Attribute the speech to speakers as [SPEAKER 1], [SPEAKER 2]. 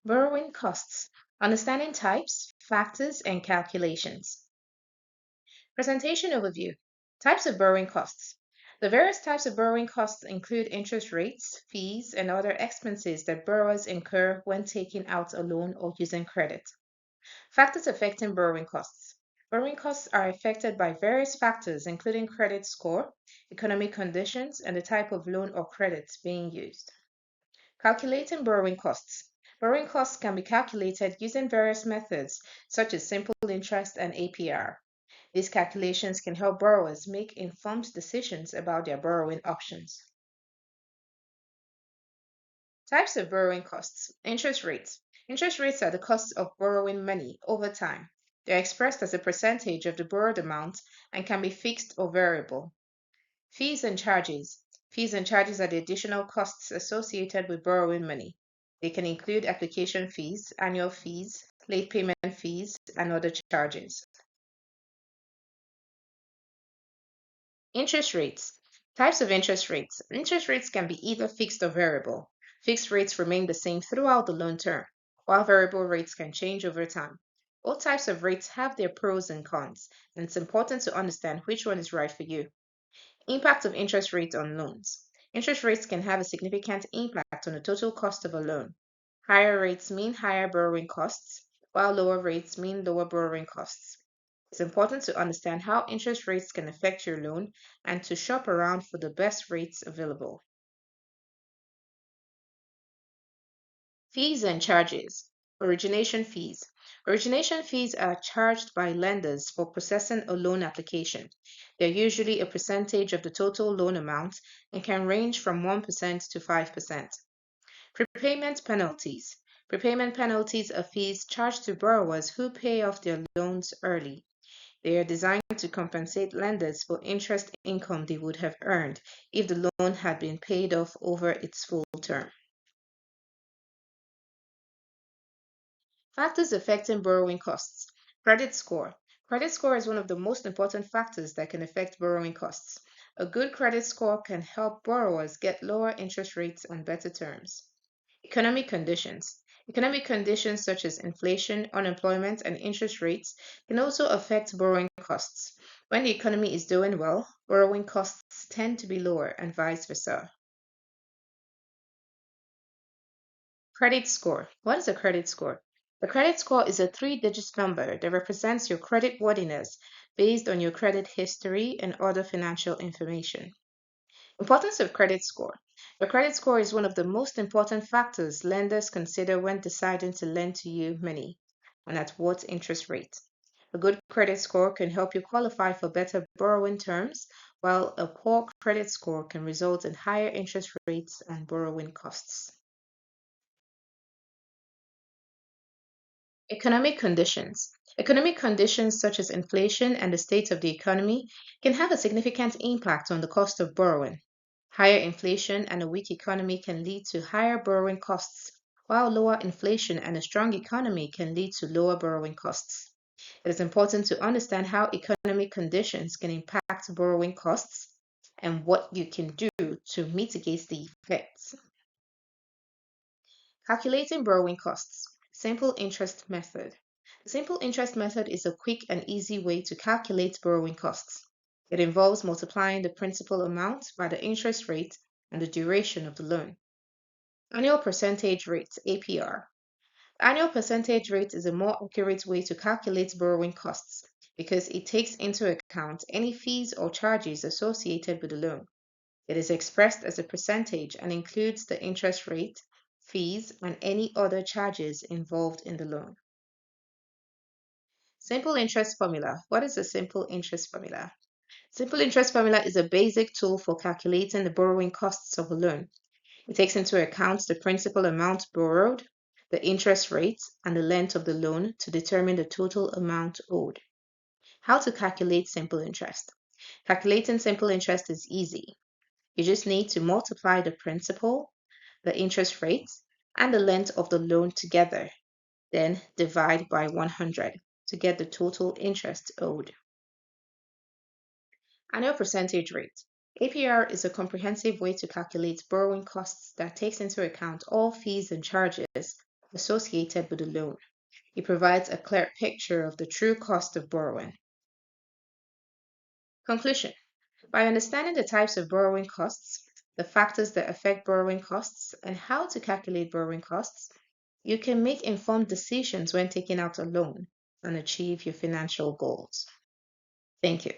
[SPEAKER 1] Borrowing costs. Understanding types, factors, and calculations. Presentation overview. Types of borrowing costs. The various types of borrowing costs include interest rates, fees, and other expenses that borrowers incur when taking out a loan or using credit. Factors affecting borrowing costs. Borrowing costs are affected by various factors, including credit score, economic conditions, and the type of loan or credit being used. Calculating borrowing costs. Borrowing costs can be calculated using various methods, such as simple interest and APR. These calculations can help borrowers make informed decisions about their borrowing options. Types of borrowing costs. Interest rates. Interest rates are the costs of borrowing money over time. They're expressed as a percentage of the borrowed amount and can be fixed or variable. Fees and charges. Fees and charges are the additional costs associated with borrowing money. They can include application fees, annual fees, late payment fees, and other charges. Interest rates. Types of interest rates. Interest rates can be either fixed or variable. Fixed rates remain the same throughout the loan term, while variable rates can change over time. Both types of rates have their pros and cons, and it's important to understand which one is right for you. Impact of interest rates on loans. Interest rates can have a significant impact on the total cost of a loan. Higher rates mean higher borrowing costs, while lower rates mean lower borrowing costs. It's important to understand how interest rates can affect your loan and to shop around for the best rates available. Fees and charges. Origination fees. Origination fees are charged by lenders for processing a loan application. They're usually a percentage of the total loan amount and can range from 1% to 5%. Prepayment penalties. Prepayment penalties are fees charged to borrowers who pay off their loans early. They are designed to compensate lenders for interest income they would have earned if the loan had been paid off over its full term. Factors affecting borrowing costs. Credit score. Credit score is one of the most important factors that can affect borrowing costs. A good credit score can help borrowers get lower interest rates and better terms. Economic conditions. Economic conditions such as inflation, unemployment, and interest rates can also affect borrowing costs. When the economy is doing well, borrowing costs tend to be lower and vice versa. Credit score. What is a credit score? The credit score is a three-digit number that represents your credit worthiness based on your credit history and other financial information. Importance of credit score. The credit score is one of the most important factors lenders consider when deciding to lend to you money and at what interest rate. A good credit score can help you qualify for better borrowing terms, while a poor credit score can result in higher interest rates and borrowing costs. Economic conditions. Economic conditions such as inflation and the state of the economy can have a significant impact on the cost of borrowing. Higher inflation and a weak economy can lead to higher borrowing costs, while lower inflation and a strong economy can lead to lower borrowing costs. It is important to understand how economic conditions can impact borrowing costs and what you can do to mitigate the effects. Calculating borrowing costs. Simple interest method. The simple interest method is a quick and easy way to calculate borrowing costs. It involves multiplying the principal amount by the interest rate and the duration of the loan. Annual percentage rate, APR. Annual percentage rate is a more accurate way to calculate borrowing costs because it takes into account any fees or charges associated with the loan. It is expressed as a percentage and includes the interest rate, fees, and any other charges involved in the loan. Simple interest formula. What is a simple interest formula? Simple interest formula is a basic tool for calculating the borrowing costs of a loan. It takes into account the principal amount borrowed, the interest rate, and the length of the loan to determine the total amount owed. How to calculate simple interest? Calculating simple interest is easy. You just need to multiply the principal, the interest rate, and the length of the loan together, then divide by 100 to get the total interest owed. Annual percentage rate. APR is a comprehensive way to calculate borrowing costs that takes into account all fees and charges, associated with the loan. It provides a clear picture of the true cost of borrowing. Conclusion. By understanding the types of borrowing costs, the factors that affect borrowing costs, and how to calculate borrowing costs, you can make informed decisions when taking out a loan and achieve your financial goals. Thank you.